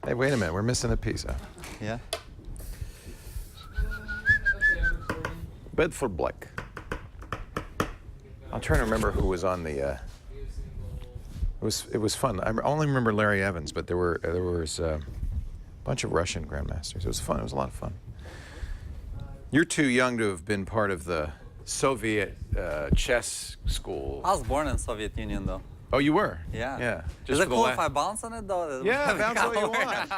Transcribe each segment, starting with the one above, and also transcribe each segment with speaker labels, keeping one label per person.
Speaker 1: Hey, wait a minute. We're missing a piece.
Speaker 2: Yeah.
Speaker 1: Bedford Black. I'm trying to remember who was on the. It was fun. I only remember Larry Evans, but there was a bunch of Russian grandmasters. It was fun. It was a lot of fun. You're too young to have been part of the Soviet chess school.
Speaker 2: I was born in Soviet Union, though.
Speaker 1: Oh, you were?
Speaker 2: Yeah.
Speaker 1: Yeah.
Speaker 2: Is it cool if I bounce on it, though?
Speaker 1: Yeah, bounce all you want.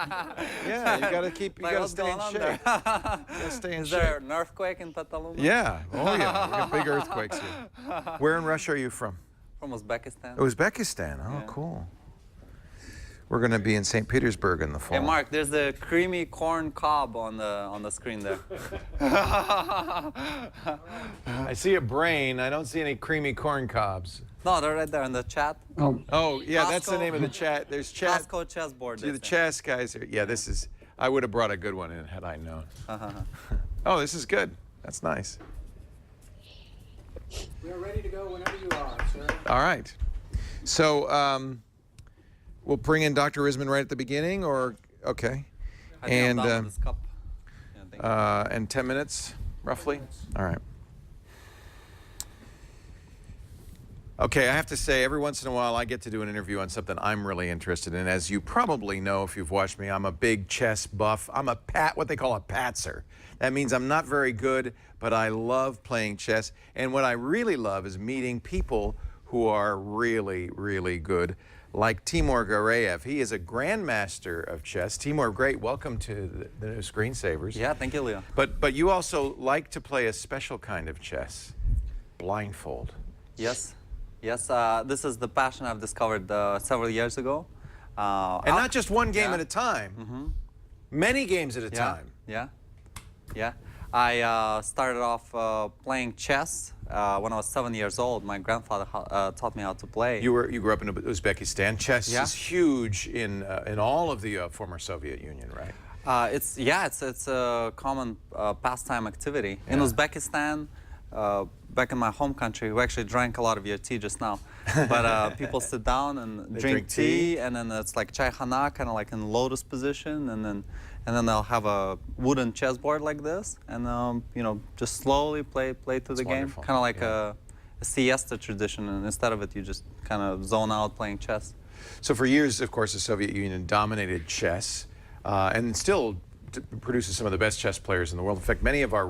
Speaker 1: Yeah, you gotta keep. You gotta stay in shape. You gotta stay in shape.
Speaker 2: Is there an earthquake in Petaluma?
Speaker 1: Yeah. Oh yeah. We got big earthquakes here. Where in Russia are you from?
Speaker 2: From Uzbekistan.
Speaker 1: Uzbekistan. Oh, yeah. Cool. We're going to be in St. Petersburg in the fall.
Speaker 2: Hey, Mark, there's a creamy corn cob on the screen there.
Speaker 1: I see a brain. I don't see any creamy corn cobs.
Speaker 2: No, they're right there in the chat.
Speaker 1: Oh, yeah, that's the name of the chat. There's chat.
Speaker 2: Costco chessboard.
Speaker 1: See, the chess guys are, yeah, this is, I would have brought a good one in had I known. Oh, this is good. That's nice.
Speaker 3: We are ready to go whenever you are, sir.
Speaker 1: All right. So, we'll bring in Dr. Risman right at the beginning, or okay, and 10 minutes roughly. All right. Okay, I have to say, every once in a while I get to do an interview on something I'm really interested in. As you probably know, if you've watched me, I'm a big chess buff. I'm a what they call a patzer. That means I'm not very good, but I love playing chess. And what I really love is meeting people who are really, really good, like Timur Gareyev. He is a grandmaster of chess. Timur, great. Welcome to the new Screensavers.
Speaker 2: Yeah, thank you, Leo.
Speaker 1: But you also like to play a special kind of chess, blindfold.
Speaker 2: Yes. Yes, this is the passion I've discovered several years ago.
Speaker 1: And not just one game at a time, many games at a time.
Speaker 2: Yeah. I started off playing chess when I was 7 years old. My grandfather taught me how to play.
Speaker 1: You grew up in Uzbekistan. Chess is huge in all of the former Soviet Union, right?
Speaker 2: It's a common pastime activity in Uzbekistan. Back in my home country, we actually drank a lot of your tea just now. But people sit down and drink tea, and then it's like chai khana, kind of like in lotus position, and then they'll have a wooden chessboard like this, and you know, just slowly play through the game, kind of like a siesta tradition. And instead of it, you just kind of zone out playing chess.
Speaker 1: So for years, of course, the Soviet Union dominated chess, and still produces some of the best chess players in the world. In fact, many of our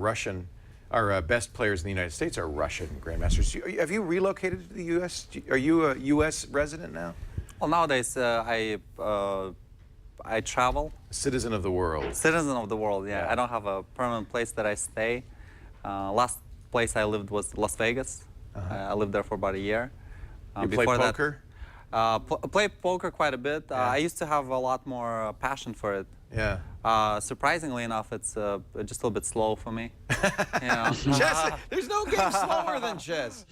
Speaker 1: best players in the United States are Russian grandmasters. Have you relocated to the U.S.? Are you a U.S. resident now?
Speaker 2: Well, nowadays I travel.
Speaker 1: Citizen of the world.
Speaker 2: Citizen of the world, yeah. I don't have a permanent place that I stay. Last place I lived was Las Vegas. I lived there for about a year.
Speaker 1: You play poker?
Speaker 2: Play poker quite a bit. I used to have a lot more passion for it.
Speaker 1: Yeah.
Speaker 2: Surprisingly enough, it's just a little bit slow for me. You know?
Speaker 1: Chess, there's no game slower than chess.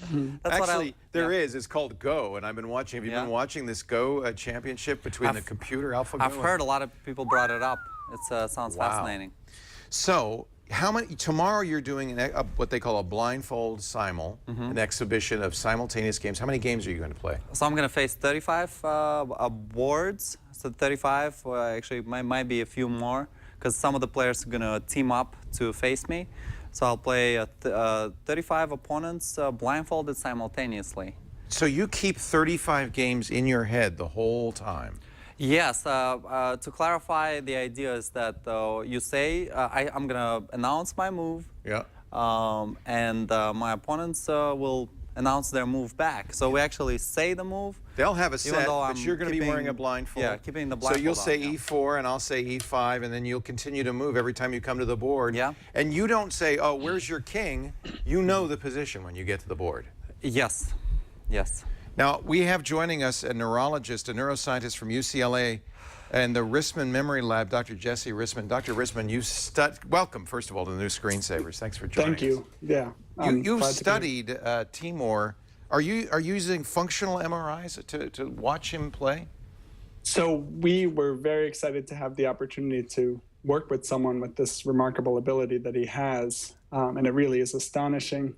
Speaker 1: Actually, there is. It's called Go, and I've been watching. Have you been watching this Go championship between the computer AlphaGo?
Speaker 2: I've heard a lot of people brought it up. It sounds fascinating.
Speaker 1: So, tomorrow you're doing what they call a blindfold simul, an exhibition of simultaneous games. How many games are you going to play?
Speaker 2: So I'm going to face 35 boards. So 35, actually might be a few more, because some of the players are going to team up to face me. So I'll play 35 opponents blindfolded simultaneously.
Speaker 1: So you keep 35 games in your head the whole time?
Speaker 2: Yes. To clarify, the idea is that you say, I'm going to announce my move, and my opponents will announce their move back. So we actually say the move.
Speaker 1: They'll have a set, but you're going to be wearing a blindfold.
Speaker 2: Yeah, keeping the blindfold
Speaker 1: So you'll say
Speaker 2: on,
Speaker 1: E4, and I'll say E5, and then you'll continue to move every time you come to the board.
Speaker 2: Yeah.
Speaker 1: And you don't say, oh, where's your king? You know the position when you get to the board.
Speaker 2: Yes. Yes.
Speaker 1: Now, we have joining us a neurologist, a neuroscientist from UCLA, and the Risman Memory Lab, Dr. Jesse Risman. Dr. Risman, welcome, first of all, to the new Screensavers. Thanks for joining us.
Speaker 4: Thank you. Yeah.
Speaker 1: You've studied Timur. Are you using functional MRIs to watch him play?
Speaker 4: So we were very excited to have the opportunity to work with someone with this remarkable ability that he has, and it really is astonishing.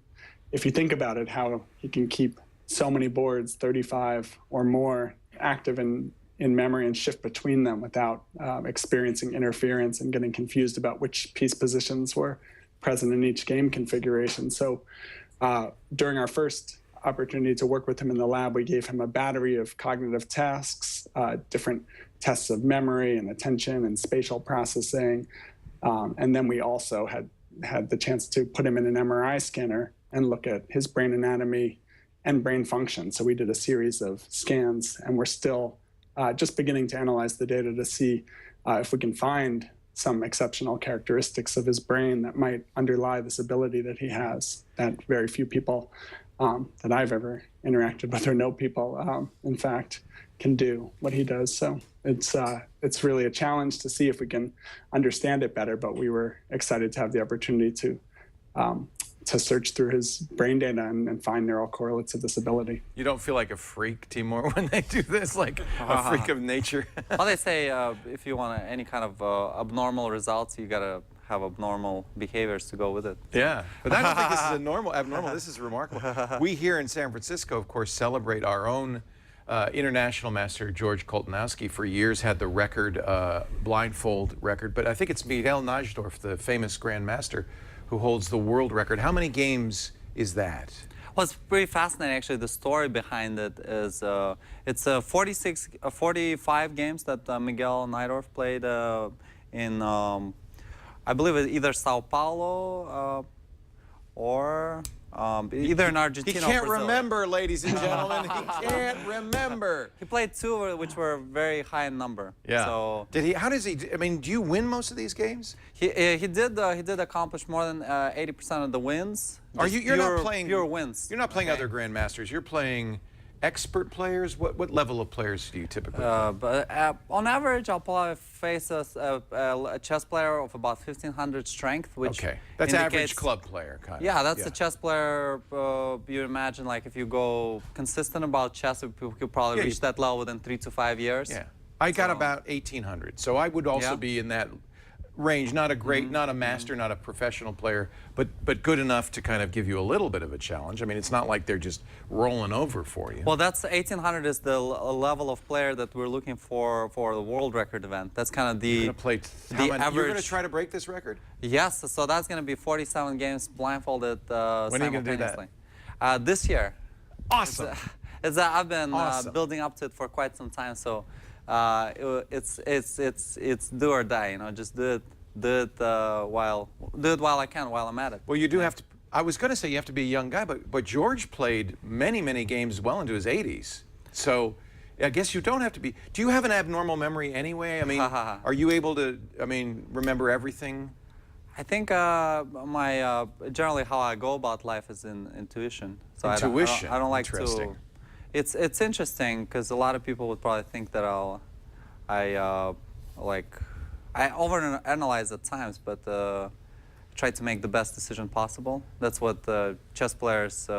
Speaker 4: If you think about it, how he can keep so many boards, 35 or more, active in in memory and shift between them without experiencing interference and getting confused about which piece positions were present in each game configuration. So during our first opportunity to work with him in the lab, we gave him a battery of cognitive tasks, different tests of memory and attention and spatial processing. And then we also had the chance to put him in an MRI scanner and look at his brain anatomy and brain function. So we did a series of scans, and we're still just beginning to analyze the data to see if we can find some exceptional characteristics of his brain that might underlie this ability that he has, that very few people that I've ever interacted with or know people, in fact, can do what he does. So it's really a challenge to see if we can understand it better, but we were excited to have the opportunity to search through his brain data and find neural correlates of this ability.
Speaker 1: You don't feel like a freak, Timur, when they do this, like a freak of nature?
Speaker 2: Well, they say if you want any kind of abnormal results, you gotta have abnormal behaviors to go with it.
Speaker 1: Yeah, but I don't think this is abnormal. This is remarkable. We here in San Francisco, of course, celebrate our own international master, George Koltanowski. For years had the record, blindfold record, but I think it's Miguel Najdorf, the famous grandmaster, who holds the world record. How many games is that?
Speaker 2: Well, it's pretty fascinating, actually. The story behind it is it's 45 games that Miguel Najdorf played in, I believe, either Sao Paulo or either in Argentina or Brazil.
Speaker 1: He can't remember, ladies and gentlemen. He can't remember.
Speaker 2: He played two, which were very high in number.
Speaker 1: Yeah.
Speaker 2: So
Speaker 1: did he? How does he? I mean, do you win most of these games?
Speaker 2: he did accomplish more than 80% of the wins.
Speaker 1: Are you? You're not playing
Speaker 2: pure wins.
Speaker 1: You're not playing other grandmasters. You're playing expert players. What level of players do you typically play?
Speaker 2: But on average, I'll probably face a chess player of about 1,500 strength, which
Speaker 1: that's
Speaker 2: indicates,
Speaker 1: average club player kind of.
Speaker 2: Yeah, that's a chess player. You imagine, like, if you go consistent about chess, you could probably reach that level within 3 to 5 years.
Speaker 1: Yeah, I got about 1,800, so I would also be in that range. Not a great, not a master, not a professional player, but good enough to kind of give you a little bit of a challenge. I mean, it's not like they're just rolling over for you.
Speaker 2: Well, that's 1,800 is the level of player that we're looking for the world record event. That's kind of the
Speaker 1: You're gonna play
Speaker 2: average.
Speaker 1: You're gonna try to break this record?
Speaker 2: Yes, so that's gonna be 47 games blindfolded simultaneously.
Speaker 1: When are you gonna do that?
Speaker 2: This year.
Speaker 1: Awesome.
Speaker 2: I've been building up to it for quite some time, so it's do or die. You know, just do it while I can, while I'm at it.
Speaker 1: Well, you do have to. I was going to say you have to be a young guy, but George played many games well into his 80s. So I guess you don't have to be. Do you have an abnormal memory anyway? I mean, are you able to? I mean, remember everything?
Speaker 2: I think generally how I go about life is in intuition. So
Speaker 1: intuition.
Speaker 2: I don't like to. It's interesting because a lot of people would probably think that I overanalyze at times, but try to make the best decision possible. That's what chess players'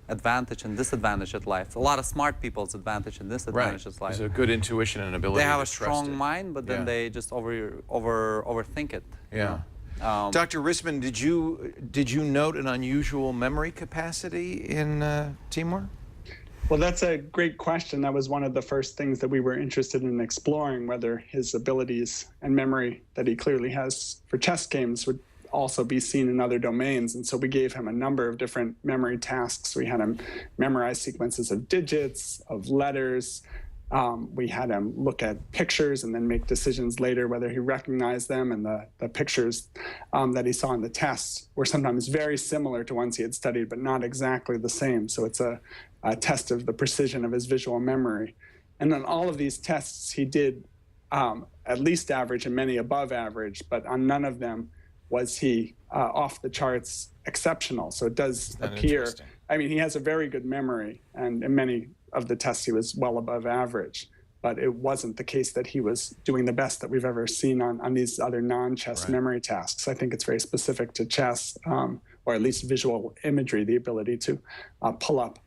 Speaker 2: advantage and disadvantage at life. A lot of smart people's advantage and disadvantage at life.
Speaker 1: There's a good intuition and ability.
Speaker 2: They have
Speaker 1: to
Speaker 2: a strong mind, but then they just overthink it.
Speaker 1: Yeah. Dr. Rissman, did you note an unusual memory capacity in Timur?
Speaker 4: Well, that's a great question. That was one of the first things that we were interested in exploring, whether his abilities and memory that he clearly has for chess games would also be seen in other domains. And so we gave him a number of different memory tasks. We had him memorize sequences of digits, of letters. We had him look at pictures and then make decisions later whether he recognized them. And the pictures that he saw in the tests were sometimes very similar to ones he had studied, but not exactly the same. So it's a test of the precision of his visual memory. And then all of these tests he did at least average and many above average, but on none of them was he off the charts exceptional. So it does appear, I mean, he has a very good memory, and in many of the tests he was well above average, but it wasn't the case that he was doing the best that we've ever seen on these other non-chess memory tasks. I think it's very specific to chess, or at least visual imagery, the ability to pull up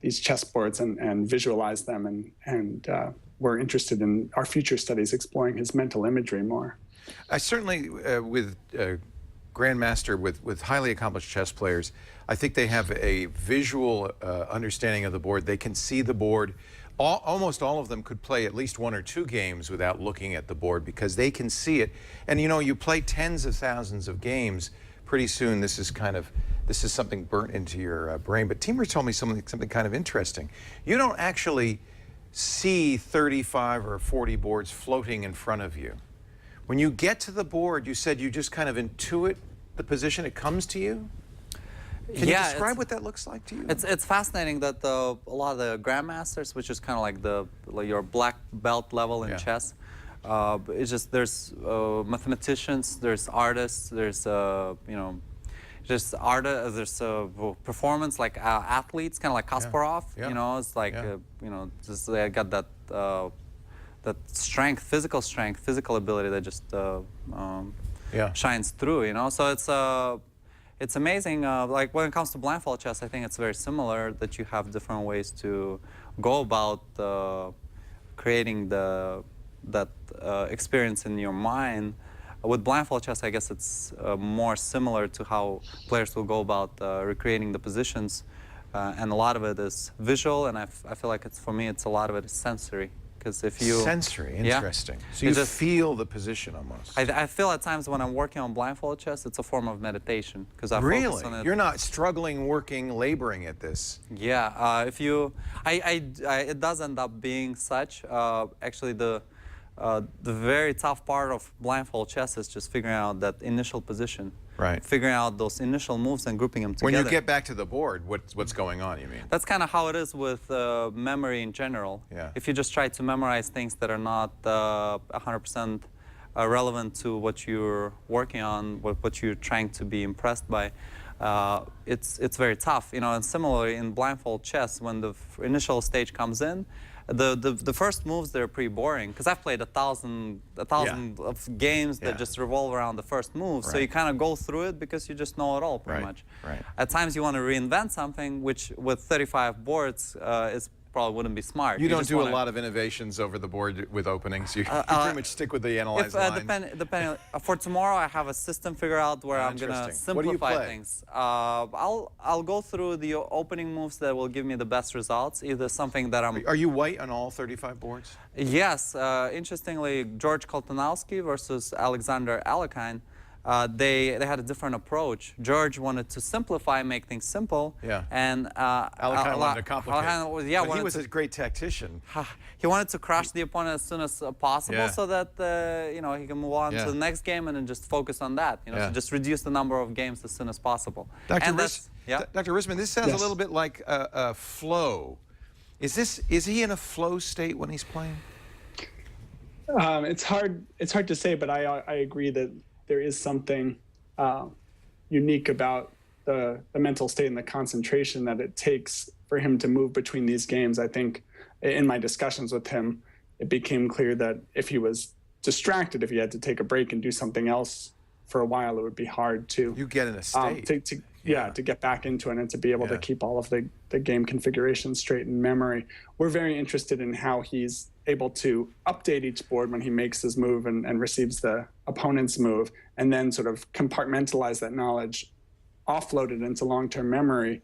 Speaker 4: these chessboards and visualize them, and we're interested in our future studies exploring his mental imagery more.
Speaker 1: I certainly, with grandmaster, with highly accomplished chess players, I think they have a visual understanding of the board. They can see the board almost all of them could play at least 1 or 2 games without looking at the board because they can see it. And you know, you play tens of thousands of games, pretty soon this is something burnt into your brain. But Timur told me something kind of interesting. You don't actually see 35 or 40 boards floating in front of you. When you get to the board, you said you just kind of intuit the position, it comes to you? Can you describe what that looks like to you?
Speaker 2: It's fascinating that a lot of the grandmasters, which is kind of like your black belt level in chess, it's just there's mathematicians, there's artists, there's there's performance like athletes, kind of like Kasparov. You know, it's like just they got that that strength, physical ability that just shines through. You know, so it's amazing. Like when it comes to blindfold chess, I think it's very similar that you have different ways to go about creating that experience in your mind. With blindfold chess, I guess it's more similar to how players will go about recreating the positions, and a lot of it is visual, and I feel like for me, a lot of it is sensory. Because if you
Speaker 1: sensory, interesting. So you just feel the position almost.
Speaker 2: I feel at times when I'm working on blindfold chess, it's a form of meditation because I focus on it.
Speaker 1: You're not struggling, working, laboring at this.
Speaker 2: Yeah, it does end up being such. Actually, the very tough part of blindfold chess is just figuring out that initial position.
Speaker 1: Right.
Speaker 2: Figuring out those initial moves and grouping them together.
Speaker 1: When you get back to the board, what's going on, you mean?
Speaker 2: That's kind of how it is with memory in general.
Speaker 1: Yeah.
Speaker 2: If you just try to memorize things that are not 100% relevant to what you're working on, what you're trying to be impressed by, it's very tough. You know, and similarly in blindfold chess, when the initial stage comes in, the first moves, they're pretty boring because I've played a thousand of games that just revolve around the first move. So you kind of go through it because you just know it all pretty much. At times you want to reinvent something, which with 35 boards is probably wouldn't be smart.
Speaker 1: You don't do a lot of innovations over the board with openings. You pretty much stick with the analyzed line.
Speaker 2: Depending, for tomorrow, I have a system figured out where I'm gonna simplify things. I'll go through the opening moves that will give me the best results. Either something that I'm.
Speaker 1: Are you white on all 35 boards?
Speaker 2: Yes. Interestingly, George Koltanowski versus Alexander Alekhine. They had a different approach. George wanted to simplify, make things simple.
Speaker 1: Yeah.
Speaker 2: And
Speaker 1: Alekhine wanted to complicate.
Speaker 2: Yeah,
Speaker 1: but he was a great tactician.
Speaker 2: He wanted to crush the opponent as soon as possible, so that you know, he can move on to the next game and then just focus on that. You know, so just reduce the number of games as soon as possible.
Speaker 1: Dr. Risman, this sounds a little bit like a flow. Is he in a flow state when he's playing?
Speaker 4: It's hard to say, but I agree that there is something unique about the mental state and the concentration that it takes for him to move between these games. I think in my discussions with him, it became clear that if he was distracted, if he had to take a break and do something else for a while, it would be hard to
Speaker 1: get in a state.
Speaker 4: To get back into it and to be able to keep all of the game configuration straight in memory. We're very interested in how he's able to update each board when he makes his move and receives the opponent's move, and then sort of compartmentalize that knowledge, offload it into long-term memory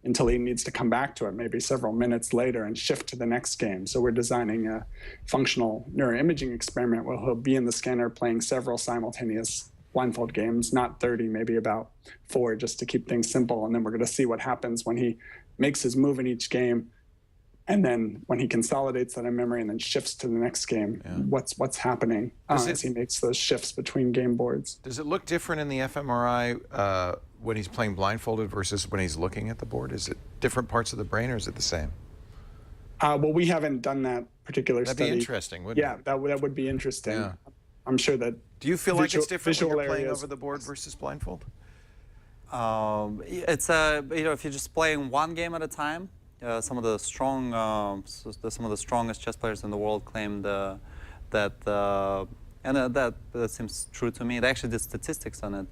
Speaker 4: until he needs to come back to it maybe several minutes later and shift to the next game. So we're designing a functional neuroimaging experiment where he'll be in the scanner playing several simultaneous blindfold games, not 30, maybe about 4, just to keep things simple. And then we're going to see what happens when he makes his move in each game, and then when he consolidates that in memory and then shifts to the next game, what's happening as he makes those shifts between game boards.
Speaker 1: Does it look different in the fMRI when he's playing blindfolded versus when he's looking at the board? Is it different parts of the brain, or is it the same?
Speaker 4: Well, we haven't done that particular study.
Speaker 1: That'd be interesting, wouldn't it?
Speaker 4: Yeah, that would be interesting. Yeah. I'm sure that.
Speaker 1: Do you feel like it's different when you're playing over the board versus blindfold?
Speaker 2: It's you know, if you're just playing one game at a time, some of the strongest chess players in the world claim that seems true to me. They actually did statistics on it,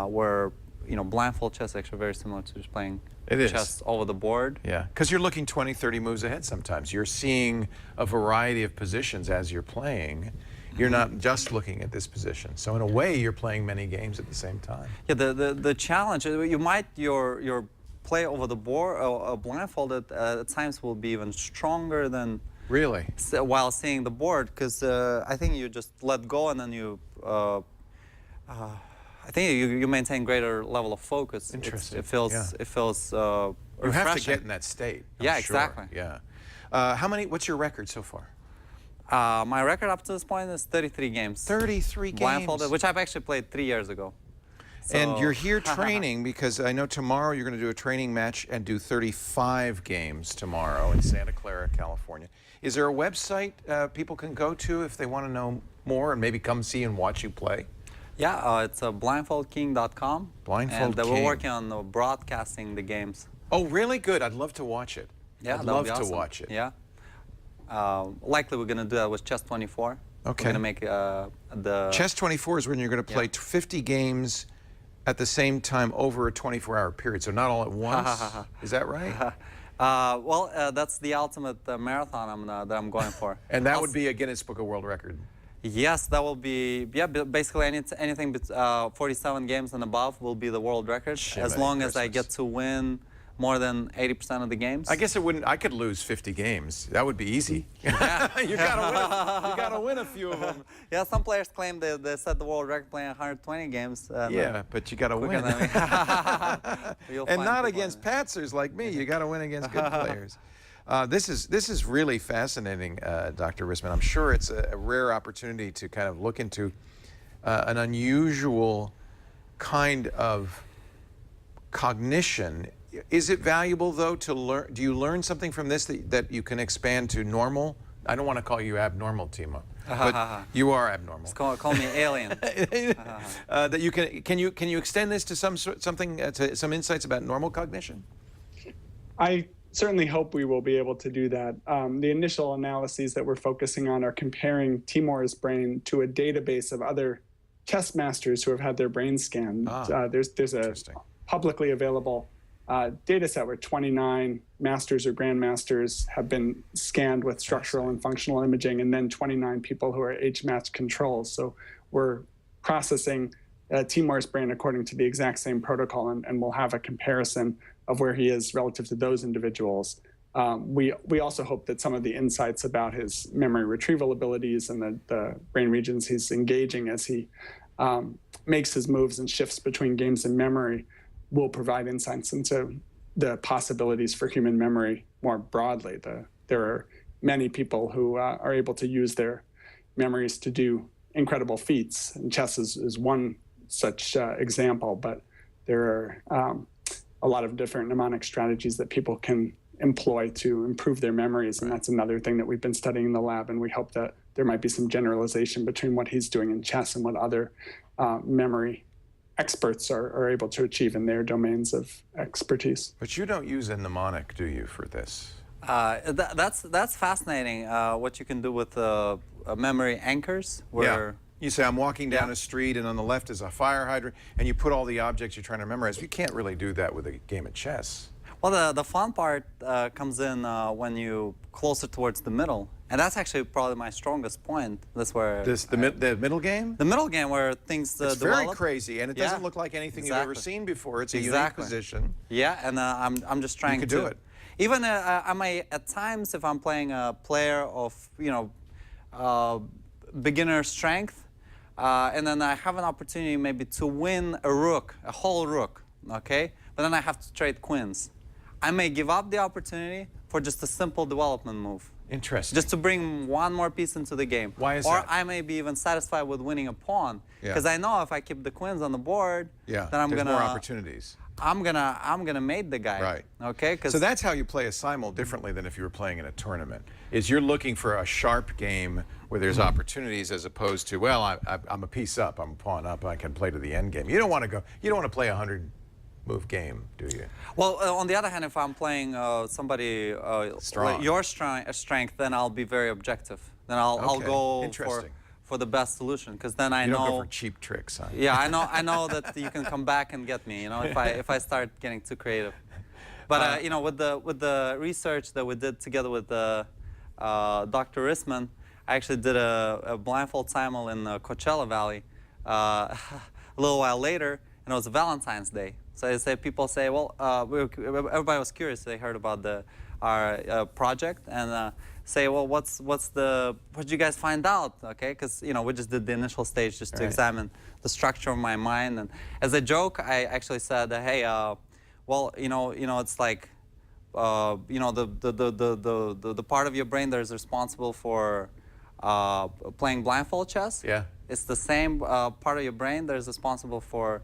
Speaker 2: where you know, blindfold chess is actually very similar to just playing chess over the board.
Speaker 1: Yeah, because you're looking 20, 30 moves ahead sometimes. You're seeing a variety of positions as you're playing. You're not just looking at this position. So in a way, you're playing many games at the same time.
Speaker 2: Yeah, the challenge, your play over the board, blindfolded, at times will be even stronger than
Speaker 1: Really?
Speaker 2: while seeing the board, because I think you just let go and then you. I think you maintain greater level of focus.
Speaker 1: Interesting.
Speaker 2: It feels
Speaker 1: Yeah.
Speaker 2: it feels
Speaker 1: You have to
Speaker 2: refreshing.
Speaker 1: get in that state. I'm
Speaker 2: Yeah,
Speaker 1: sure.
Speaker 2: exactly.
Speaker 1: Yeah. What's your record so far?
Speaker 2: My record up to this point is 33 games.
Speaker 1: 33 games.
Speaker 2: Blindfolded, which I've actually played 3 years ago.
Speaker 1: And
Speaker 2: So-
Speaker 1: you're here training because I know tomorrow you're going to do a training match and do 35 games tomorrow in Santa Clara, California. Is there a website people can go to if they want to know more and maybe come see and watch you play?
Speaker 2: Yeah, it's blindfoldking.com.
Speaker 1: Blindfold
Speaker 2: And
Speaker 1: King.
Speaker 2: we're working on broadcasting the games.
Speaker 1: Oh, really? Good. I'd love to watch it.
Speaker 2: Yeah,
Speaker 1: I'd
Speaker 2: that'll
Speaker 1: love
Speaker 2: be
Speaker 1: to
Speaker 2: awesome.
Speaker 1: watch it.
Speaker 2: Yeah. Likely we're going to do that with Chess 24.
Speaker 1: Okay.
Speaker 2: We're going to make the...
Speaker 1: Chess 24 is when you're going to play
Speaker 2: Yeah.
Speaker 1: 50 games at the same time over a 24-hour period, so not all at once. Is that right?
Speaker 2: That's the ultimate marathon that I'm going for.
Speaker 1: And that would be a Guinness Book of World Record.
Speaker 2: Yes, that will be, basically anything 47 games and above will be the world record, as long as I get to win more than 80% of the games.
Speaker 1: I guess it wouldn't. I could lose 50 games. That would be easy. you gotta win a few of them.
Speaker 2: Yeah, some players claim they set the world record playing 120 games.
Speaker 1: Yeah, but you gotta win. And not against patzers like me. You gotta win against good players. This is really fascinating, Dr. Rissman. I'm sure it's a rare opportunity to kind of look into an unusual kind of cognition. Is it valuable, though, to learn? Do you learn something from this that you can expand to normal? I don't want to call you abnormal, Timo, but you are abnormal.
Speaker 2: Call me alien.
Speaker 1: That you can you extend this to some insights about normal cognition?
Speaker 4: I certainly hope we will be able to do that. The initial analyses that we're focusing on are comparing Timur's brain to a database of other chess masters who have had their brains scanned. There's a publicly available data set where 29 masters or grandmasters have been scanned with structural and functional imaging, and then 29 people who are age-matched controls. So we're processing Timur's brain according to the exact same protocol, and we'll have a comparison of where he is relative to those individuals. We also hope that some of the insights about his memory retrieval abilities and the brain regions he's engaging as he makes his moves and shifts between games and memory will provide insights into the possibilities for human memory more broadly. There are many people who are able to use their memories to do incredible feats, and chess is one such example, but there are a lot of different mnemonic strategies that people can employ to improve their memories, and that's another thing that we've been studying in the lab, and we hope that there might be some generalization between what he's doing in chess and what other memory experts are able to achieve in their domains of expertise.
Speaker 1: But you don't use a mnemonic, do you, for this?
Speaker 2: That's fascinating. What you can do with memory anchors, where
Speaker 1: you say I'm walking down a street and on the left is a fire hydrant, and you put all the objects you're trying to memorize. You can't really do that with a game of chess.
Speaker 2: Well, the fun part comes in when you closer towards the middle, and that's actually probably my strongest point. That's where
Speaker 1: the middle game.
Speaker 2: The middle game where things
Speaker 1: it's
Speaker 2: develop.
Speaker 1: very crazy, and it doesn't look like anything you've ever seen before. It's a unique position.
Speaker 2: Yeah, and I'm just trying to
Speaker 1: do it.
Speaker 2: Even I may at times, if I'm playing a player of beginner strength, and then I have an opportunity maybe to win a rook, a whole rook, okay? But then I have to trade queens. I may give up the opportunity for just a simple development move.
Speaker 1: Interesting.
Speaker 2: Just to bring one more piece into the game.
Speaker 1: Why is
Speaker 2: or
Speaker 1: that?
Speaker 2: I may be even satisfied with winning a pawn, because I know if I keep the queens on the board, then I'm
Speaker 1: there's
Speaker 2: gonna
Speaker 1: more opportunities.
Speaker 2: I'm gonna mate the guy.
Speaker 1: Right.
Speaker 2: Okay.
Speaker 1: So that's how you play a simul differently than if you were playing in a tournament. Is you're looking for a sharp game where there's opportunities, as opposed to, well, I'm a piece up, I'm a pawn up, I can play to the end game. You don't want to play a 100-move game, do you?
Speaker 2: Well, on the other hand, if I'm playing somebody
Speaker 1: strong,
Speaker 2: like your strength, then I'll be very objective. Then I'll go for the best solution, because then I know.
Speaker 1: You don't go for cheap tricks, huh?
Speaker 2: Yeah, I know that you can come back and get me. If I start getting too creative. But with the research that we did together with Dr. Rissman, I actually did a blindfold simul in Coachella Valley a little while later, and it was Valentine's Day. So I say people say, well, everybody was curious. They heard about our project and say, well, what did you guys find out? Okay, because we just did the initial stage just to examine the structure of my mind. And as a joke, I actually said, hey, well, it's like, the part of your brain that is responsible for playing blindfold chess.
Speaker 1: Yeah.
Speaker 2: It's the same part of your brain that is responsible for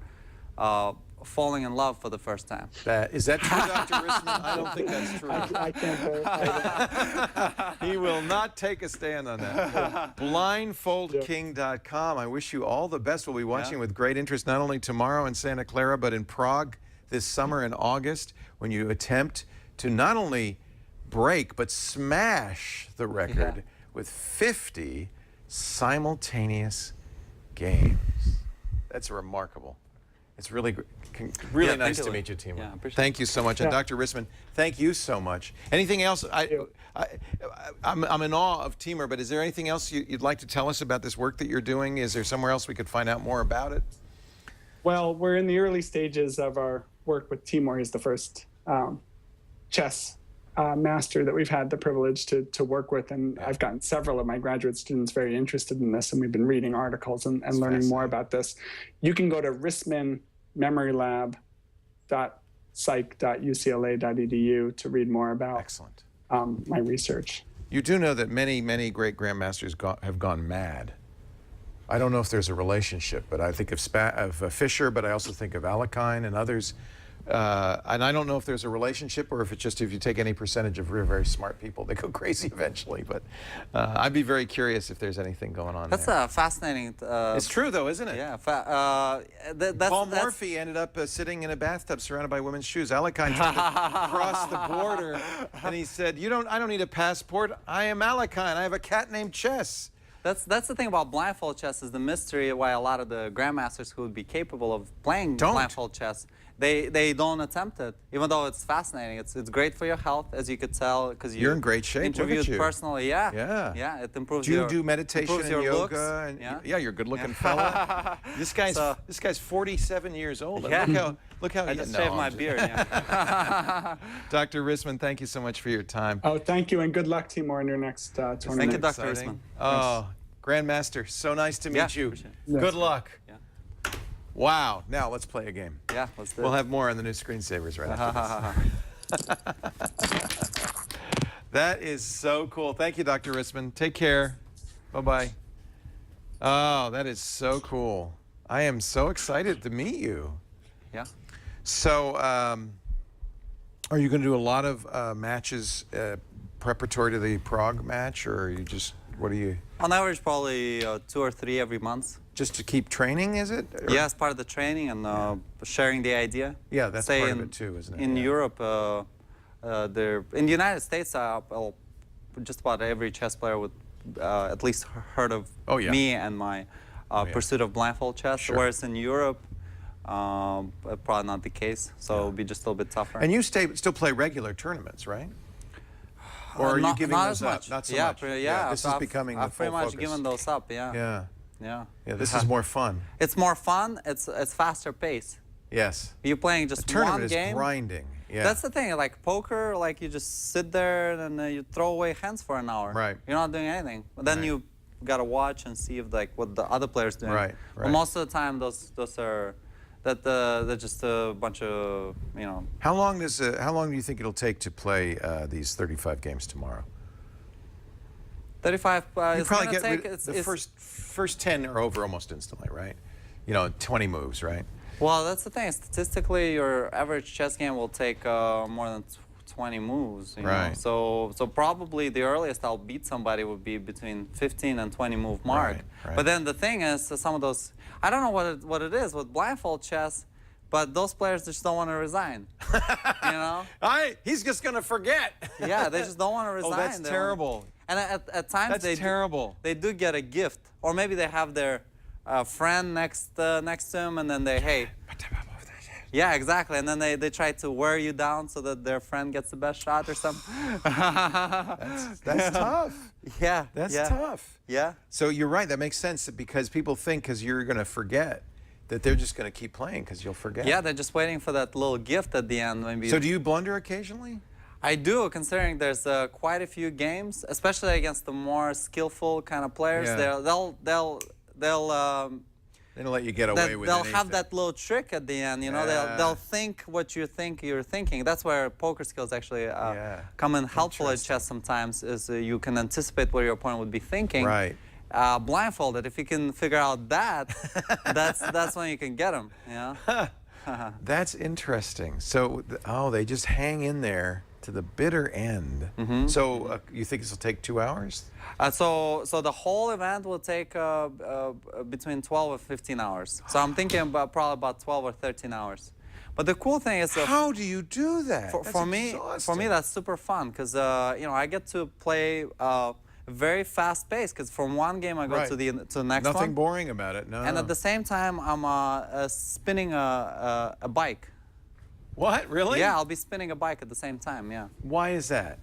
Speaker 2: falling in love for the first time.
Speaker 1: Is that true, Dr. Rissman? I don't think that's true.
Speaker 4: I can't verify that.
Speaker 1: He will not take a stand on that. Blindfoldking.com. I wish you all the best. We'll be watching with great interest not only tomorrow in Santa Clara, but in Prague this summer in August when you attempt to not only break, but smash the record with 50 simultaneous games. That's remarkable. It's really really nice to meet you, Timur.
Speaker 2: Yeah,
Speaker 1: thank you so much. And Dr. Rissman, thank you so much. Anything else? I'm in awe of Timur, but is there anything else you'd like to tell us about this work that you're doing? Is there somewhere else we could find out more about it?
Speaker 4: Well, we're in the early stages of our work with Timur. He's the first chess master that we've had the privilege to work with, and I've gotten several of my graduate students very interested in this, and we've been reading articles and learning more about this. You can go to rissmanmemorylab.psych.ucla.edu to read more about my research.
Speaker 1: You do know that many great grandmasters have gone mad. I don't know if there's a relationship, but I think of Fischer, but I also think of Alekhine and others. And I don't know if there's a relationship or if it's just if you take any percentage of very smart people, they go crazy eventually. But I'd be very curious if there's anything going on
Speaker 2: there. That's fascinating.
Speaker 1: It's true, though, isn't it?
Speaker 2: Yeah.
Speaker 1: Paul Morphy ended up sitting in a bathtub surrounded by women's shoes. Alekhine tried to cross the border, and he said, I don't need a passport. I am Alekhine. I have a cat named Chess.
Speaker 2: That's the thing about blindfold chess is the mystery why a lot of the grandmasters who would be capable of playing blindfold chess, they don't attempt it, even though it's fascinating. It's great for your health, as you could tell, because
Speaker 1: you're in great shape.
Speaker 2: Interviewed
Speaker 1: Look at you.
Speaker 2: Personally. Yeah. It improves
Speaker 1: do you do meditation and yoga?
Speaker 2: Looks.
Speaker 1: And, you're a good-looking fella. This guy's 47 years old. And look how
Speaker 2: I just shaved my beard.
Speaker 1: Dr. Rissman, thank you so much for your time.
Speaker 4: Oh, thank you, and good luck, Timur, in your next tournament.
Speaker 2: Thank you, Dr. Rissman.
Speaker 1: Oh, Grandmaster, so nice to meet you. Good luck. Wow. Now let's play a game.
Speaker 2: Yeah, let's do it.
Speaker 1: We'll have more on the new screensavers right after this. That is so cool. Thank you, Dr. Rissman. Take care. Bye-bye. Oh, that is so cool. I am so excited to meet you.
Speaker 2: Yeah.
Speaker 1: So, are you going to do a lot of matches preparatory to the Prague match, or are you just, what are you?
Speaker 2: On average, probably 2 or 3 every month.
Speaker 1: Just to keep training, is it? Or?
Speaker 2: Yeah, as part of the training and sharing the idea.
Speaker 1: Yeah, that's part of it too, isn't it?
Speaker 2: In Europe, in the United States, just about every chess player would at least heard of me and my pursuit of blindfold chess.
Speaker 1: Sure.
Speaker 2: Whereas in Europe, probably not the case. So it would be just a little bit tougher.
Speaker 1: And you still play regular tournaments, right? Or are you giving those up? Not so much. This is becoming the full focus.
Speaker 2: I've pretty much given those up.
Speaker 1: Yeah, this is more fun.
Speaker 2: It's more fun. It's faster pace.
Speaker 1: Yes.
Speaker 2: You're playing just one game.
Speaker 1: Tournament is grinding. Yeah.
Speaker 2: That's the thing. Like poker, like you just sit there and you throw away hands for an hour.
Speaker 1: Right.
Speaker 2: You're not doing anything. But then you gotta watch and see if what the other player's doing.
Speaker 1: Right.
Speaker 2: But most of the time, those are they're just a bunch of
Speaker 1: How long do you think it'll take to play these 35 games tomorrow?
Speaker 2: 35.
Speaker 1: You probably get the first 10 are over almost instantly, right? 20 moves, right?
Speaker 2: Well, that's the thing. Statistically, your average chess game will take more than 20 moves. You know? So probably the earliest I'll beat somebody would be between 15 and 20 move mark.
Speaker 1: Right.
Speaker 2: But then the thing is, some of those, I don't know what it is with blindfold chess, but those players just don't want to resign.
Speaker 1: He's just going to forget.
Speaker 2: Yeah, they just don't want to resign.
Speaker 1: Oh, that's terrible.
Speaker 2: And at times they do get a gift, or maybe they have their friend next to them, and then yeah, exactly, and then they try to wear you down so that their friend gets the best shot or something.
Speaker 1: That's tough.
Speaker 2: Yeah,
Speaker 1: that's tough.
Speaker 2: Yeah.
Speaker 1: So you're right. That makes sense because people think because you're going to forget that they're just going to keep playing because you'll forget.
Speaker 2: Yeah, they're just waiting for that little gift at the end. Maybe.
Speaker 1: So do you blunder occasionally?
Speaker 2: I do, considering there's quite a few games, especially against the more skillful kind of players.
Speaker 1: Yeah. They don't let you get away with
Speaker 2: they'll
Speaker 1: anything.
Speaker 2: have that little trick at the end, you know.
Speaker 1: Yeah.
Speaker 2: They'll think what you think you're thinking. That's where poker skills actually come in helpful at chess sometimes. Is you can anticipate what your opponent would be thinking.
Speaker 1: Right.
Speaker 2: Blindfolded, if you can figure out that, that's when you can get them. You know.
Speaker 1: That's interesting. So, they just hang in there to the bitter end. So, you think this will take 2 hours?
Speaker 2: So the whole event will take between 12 or 15 hours. So I'm thinking about probably about 12 or 13 hours. But the cool thing is,
Speaker 1: how do you do that?
Speaker 2: For me, that's super fun because I get to play very fast pace. Because from one game I go to the next one.
Speaker 1: Nothing boring about it. No.
Speaker 2: And at the same time, I'm spinning a bike.
Speaker 1: What? Really?
Speaker 2: Yeah, I'll be spinning a bike at the same time. Yeah.
Speaker 1: Why is that?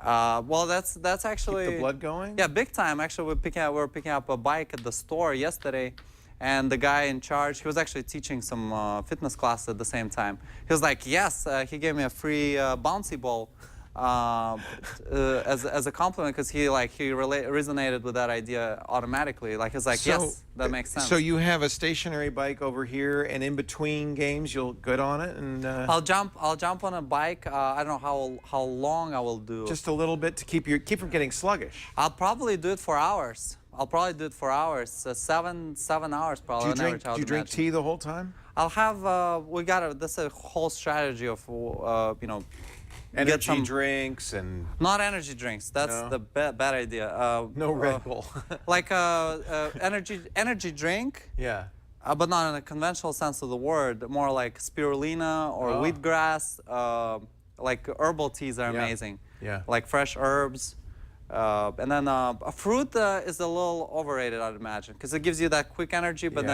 Speaker 2: Well, that's actually
Speaker 1: Keep the blood going?
Speaker 2: Yeah, big time. Actually, we were picking up a bike at the store yesterday, and the guy in charge, he was actually teaching some fitness class at the same time. He was like, yes, he gave me a free bouncy ball as a compliment because he resonated with that idea automatically. Like he's like, yes, that makes sense.
Speaker 1: So you have a stationary bike over here, and in between games you'll get on it and.
Speaker 2: I'll jump on a bike. I don't know how long I will do.
Speaker 1: Just a little bit to keep from getting sluggish.
Speaker 2: I'll probably do it for hours. 7 hours probably.
Speaker 1: Do you drink tea the whole time?
Speaker 2: I'll have. That's a whole strategy of
Speaker 1: Energy drinks and.
Speaker 2: Not energy drinks. That's the bad idea.
Speaker 1: No Red Bull.
Speaker 2: Like energy drink.
Speaker 1: Yeah.
Speaker 2: But not in a conventional sense of the word. More like spirulina or wheatgrass. Like herbal teas are amazing.
Speaker 1: Yeah.
Speaker 2: Like fresh herbs. And then a fruit is a little overrated, I'd imagine, because it gives you that quick energy, but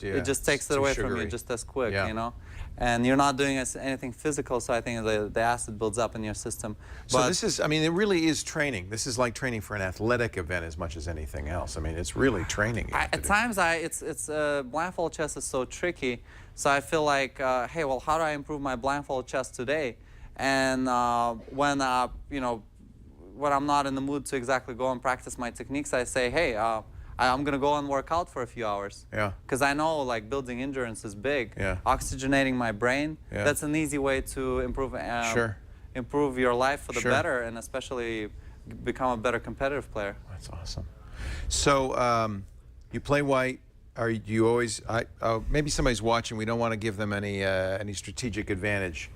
Speaker 2: it just takes it away from you just as quick, you know. And you're not doing anything physical, so I think the acid builds up in your system.
Speaker 1: So this is, it really is training. This is like training for an athletic event as much as anything else. It's really training.
Speaker 2: At times, blindfold chess is so tricky, so I feel like, hey, well, how do I improve my blindfold chess today? And when I'm not in the mood to exactly go and practice my techniques, I say, hey, I'm going to go and work out for a few hours.
Speaker 1: Yeah.
Speaker 2: Because I know building endurance is big.
Speaker 1: Yeah.
Speaker 2: Oxygenating my brain, that's an easy way to improve your life for the better, and especially become a better competitive player.
Speaker 1: That's awesome. So you play white. Are you always, maybe somebody's watching, we don't want to give them any strategic advantage.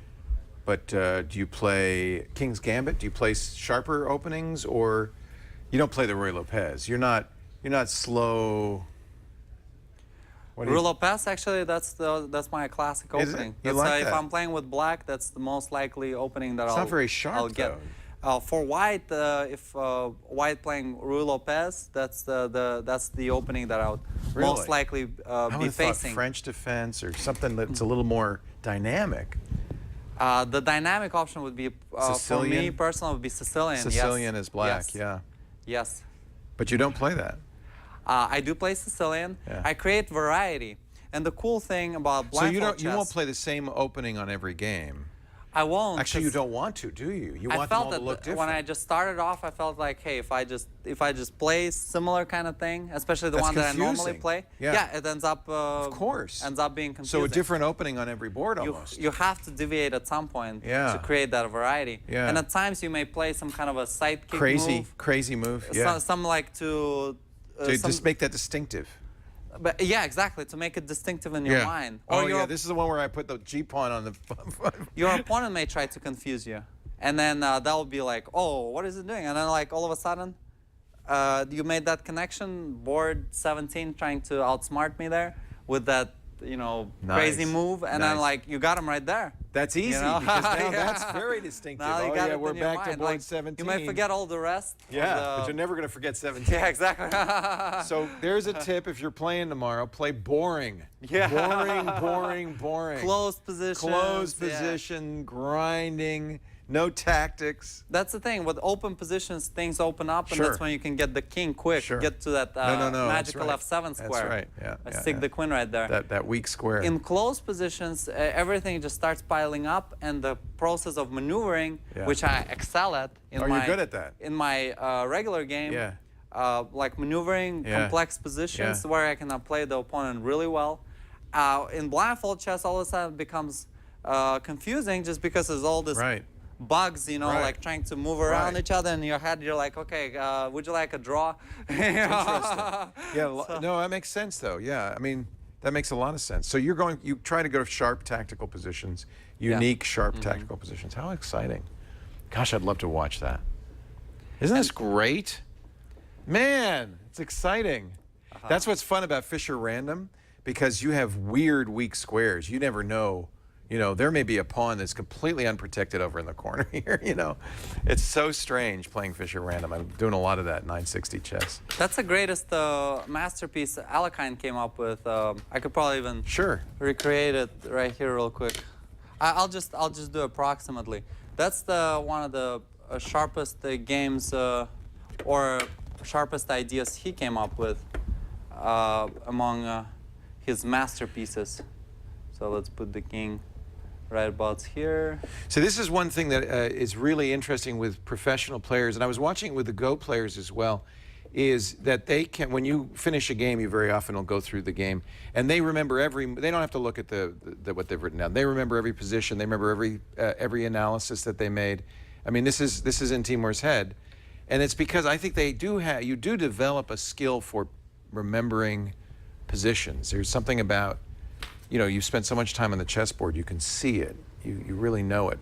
Speaker 1: But do you play King's Gambit? Do you play sharper openings, or you don't play the Ruy Lopez? You're not slow.
Speaker 2: Ruy Lopez, actually, that's my classic opening.
Speaker 1: You like
Speaker 2: if
Speaker 1: that?
Speaker 2: I'm playing with black, that's the most likely opening that
Speaker 1: It's not very sharp,
Speaker 2: I'll get. For white, if white playing Ruy Lopez, that's the opening that I would most likely be facing.
Speaker 1: French defense or something that's a little more dynamic.
Speaker 2: The dynamic option would be, for me personally, would be Sicilian.
Speaker 1: Sicilian is black, yeah.
Speaker 2: Yes.
Speaker 1: But you don't play that.
Speaker 2: I do play Sicilian.
Speaker 1: Yeah.
Speaker 2: I create variety. And the cool thing about blindfold chess...
Speaker 1: So you won't play the same opening on every game?
Speaker 2: I won't.
Speaker 1: Actually, you don't want to, do you? You want them all to look different.
Speaker 2: When I just started off, I felt like, hey, if I just play similar kind of thing, especially the one that I normally play, it ends up ends up being confusing.
Speaker 1: So a different opening on every board almost.
Speaker 2: You have to deviate at some point to create that variety.
Speaker 1: Yeah.
Speaker 2: And at times you may play some kind of a sidekick move.
Speaker 1: Crazy move. Yeah.
Speaker 2: Some like to
Speaker 1: just make that distinctive.
Speaker 2: But yeah, exactly, to make it distinctive in your mind.
Speaker 1: Or this is the one where I put the G pawn on the...
Speaker 2: Your opponent may try to confuse you. And then that'll be like, oh, what is it doing? And then all of a sudden, you made that connection, board 17 trying to outsmart me there with that, crazy move. And then you got him right there.
Speaker 1: That's easy, because now that's very distinctive.
Speaker 2: Now
Speaker 1: we're back to board 17.
Speaker 2: You may forget all the rest.
Speaker 1: Yeah, but you're never going to forget 17.
Speaker 2: Yeah, exactly.
Speaker 1: So there's a tip if you're playing tomorrow. Play boring.
Speaker 2: Yeah.
Speaker 1: Boring.
Speaker 2: Closed position.
Speaker 1: Closed position, grinding. no tactics.
Speaker 2: That's the thing. With open positions, things open up, and
Speaker 1: Sure.
Speaker 2: that's when you can get the king quick,
Speaker 1: Sure.
Speaker 2: get to that
Speaker 1: No, that's
Speaker 2: magical
Speaker 1: right.
Speaker 2: F7 square.
Speaker 1: That's right. Yeah.
Speaker 2: I
Speaker 1: yeah,
Speaker 2: stick
Speaker 1: yeah.
Speaker 2: the queen right there.
Speaker 1: That weak square.
Speaker 2: In closed positions, everything just starts piling up, and the process of maneuvering,
Speaker 1: Yeah.
Speaker 2: which I excel at in
Speaker 1: Oh,
Speaker 2: my
Speaker 1: you're good at that.
Speaker 2: in my regular game.
Speaker 1: Yeah.
Speaker 2: Like maneuvering
Speaker 1: Yeah.
Speaker 2: complex positions
Speaker 1: Yeah.
Speaker 2: where I can play the opponent really well. In blindfold chess, all of a sudden it becomes confusing just because there's all this
Speaker 1: Right.
Speaker 2: bugs, you know,
Speaker 1: Right.
Speaker 2: like trying to move around
Speaker 1: Right.
Speaker 2: each other in your head. You're like, okay, would you like a draw?
Speaker 1: Interesting. Yeah, no, that makes sense though. Yeah, I mean, that makes a lot of sense. So you try to go to sharp tactical positions, unique sharp tactical positions. How exciting. Gosh, I'd love to watch that. Isn't this great? Man, it's exciting. That's what's fun about Fisher Random, because you have weird weak squares. You never know. You know, there may be a pawn that's completely unprotected over in the corner here, you know. It's so strange playing Fisher Random. I'm doing a lot of that in 960 chess.
Speaker 2: That's the greatest masterpiece Alekine came up with. I could probably even
Speaker 1: Sure.
Speaker 2: recreate it right here real quick. I'll just do approximately. That's one of the sharpest games or sharpest ideas he came up with among his masterpieces. So let's put the king right about here.
Speaker 1: So this is one thing that is really interesting with professional players, and I was watching it with the Go players as well, is that they can, when you finish a game, you very often will go through the game, and they remember they don't have to look at what they've written down. They remember every position. They remember every analysis that they made. I mean, this is in Timur's head, and it's because I think you do develop a skill for remembering positions. There's something about, you know, you've spent so much time on the chessboard, you can see it. You really know it.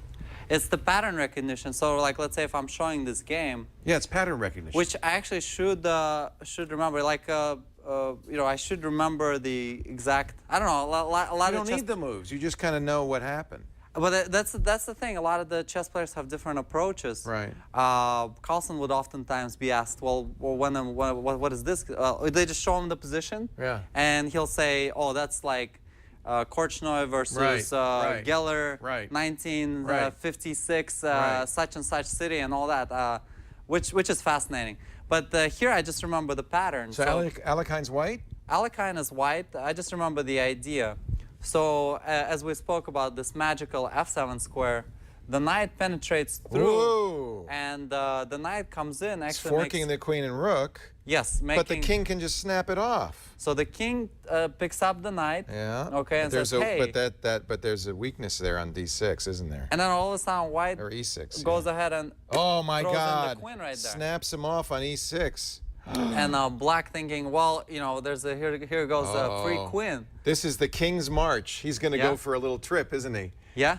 Speaker 2: It's the pattern recognition. So, like, let's say if I'm showing this game,
Speaker 1: Yeah, it's pattern recognition.
Speaker 2: which I actually should remember. Like, you know, I should remember the exact. I don't know. A lot
Speaker 1: you
Speaker 2: of
Speaker 1: don't need the moves. You just kind of know what happened.
Speaker 2: But that's the thing. A lot of the chess players have different approaches.
Speaker 1: Right.
Speaker 2: Carlsen would oftentimes be asked, "Well, what is this?" They just show him the position.
Speaker 1: Yeah.
Speaker 2: And he'll say, "Oh, that's like Korchnoi versus
Speaker 1: Right.
Speaker 2: Geller,
Speaker 1: Right.
Speaker 2: 1956,
Speaker 1: Right.
Speaker 2: such and such city, and all that," which is fascinating. But here, I just remember the pattern.
Speaker 1: So Alekine's white?
Speaker 2: Alekine is white. I just remember the idea. So as we spoke about this magical F7 square, the knight penetrates through,
Speaker 1: Whoa.
Speaker 2: and the knight comes in.
Speaker 1: It's
Speaker 2: Actually,
Speaker 1: forking the queen and rook,
Speaker 2: yes,
Speaker 1: but the king can just snap it off.
Speaker 2: So the king picks up the knight.
Speaker 1: Yeah.
Speaker 2: Okay,
Speaker 1: But
Speaker 2: and
Speaker 1: there's
Speaker 2: says, "Hey."
Speaker 1: but there's a weakness there on D6, isn't there?
Speaker 2: And then all of a sudden, white
Speaker 1: Or E6.
Speaker 2: goes ahead and
Speaker 1: Oh my
Speaker 2: throws in the
Speaker 1: God!
Speaker 2: queen right there.
Speaker 1: Snaps him off on E6.
Speaker 2: and black thinking, well, you know, there's a here goes a free
Speaker 1: Oh.
Speaker 2: queen.
Speaker 1: This is the king's march. He's going to
Speaker 2: Yeah.
Speaker 1: go for a little trip, isn't he?
Speaker 2: Yeah.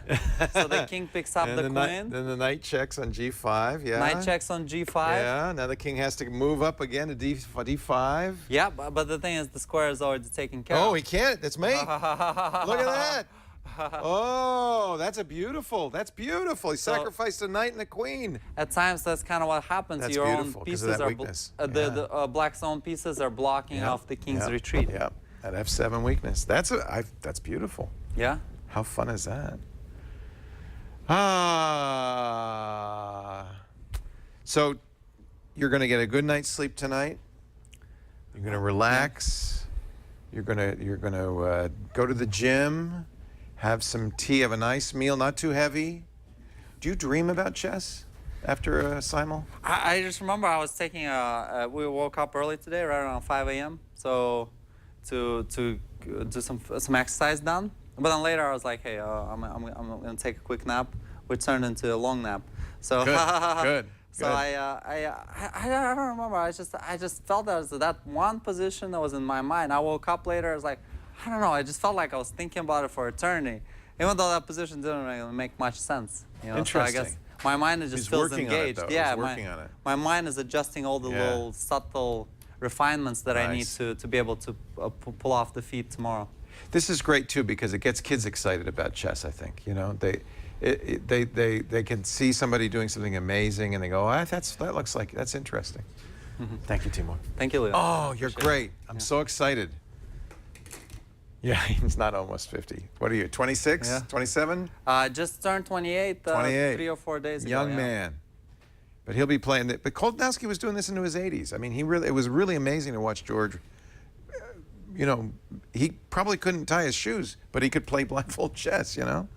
Speaker 2: So the king picks up
Speaker 1: And
Speaker 2: the
Speaker 1: then
Speaker 2: queen.
Speaker 1: the knight checks on G5. Yeah.
Speaker 2: Knight checks on G5.
Speaker 1: Yeah. Now the king has to move up again to D5.
Speaker 2: Yeah, but the thing is, the square is already taken care of.
Speaker 1: Oh, he can't. That's me. Look at that. Oh, that's beautiful. That's beautiful. He sacrificed a knight and a queen.
Speaker 2: At times, that's kind of what happens.
Speaker 1: That's
Speaker 2: Your
Speaker 1: beautiful,
Speaker 2: own
Speaker 1: 'cause of
Speaker 2: pieces
Speaker 1: that
Speaker 2: are
Speaker 1: weakness.
Speaker 2: the black's own pieces are blocking off the king's retreat.
Speaker 1: Yeah. That F7 weakness. That's beautiful.
Speaker 2: Yeah.
Speaker 1: How fun is that? So you're going to get a good night's sleep tonight. You're going to relax. You're going to go to the gym, have some tea, have a nice meal, not too heavy. Do you dream about chess after a simul?
Speaker 2: I just remember I was taking we woke up early today, right around 5 a.m. So to do some exercise done. But then later I was like, hey, I'm gonna take a quick nap, which turned into a long nap. So
Speaker 1: Good.
Speaker 2: So I don't remember. I just felt that one position that was in my mind. I woke up later. I was like, I don't know. I just felt like I was thinking about it for eternity, even though that position didn't really make much sense. You know?
Speaker 1: Interesting.
Speaker 2: So I guess my mind just
Speaker 1: He's
Speaker 2: feels
Speaker 1: working on it,
Speaker 2: engaged.
Speaker 1: though.
Speaker 2: Yeah,
Speaker 1: He's working on it.
Speaker 2: my mind is adjusting all the
Speaker 1: Yeah.
Speaker 2: little subtle refinements that I need
Speaker 1: Nice.
Speaker 2: to be able to pull off the feat tomorrow.
Speaker 1: This is great too because it gets kids excited about chess. I think they can see somebody doing something amazing and they go, that looks like that's interesting. Thank you, Timur.
Speaker 2: Thank you, Leo.
Speaker 1: Oh, you're great. I'm so excited. Yeah, he's not almost 50. What are you, 26,
Speaker 2: Yeah.
Speaker 1: 27?
Speaker 2: Just turned 28,
Speaker 1: 28.
Speaker 2: 3 or 4 days ago.
Speaker 1: Young
Speaker 2: yeah.
Speaker 1: man. But he'll be playing. But Koltnowski was doing this into his 80s. I mean, it was really amazing to watch George. You know, he probably couldn't tie his shoes, but he could play blindfold chess, you know?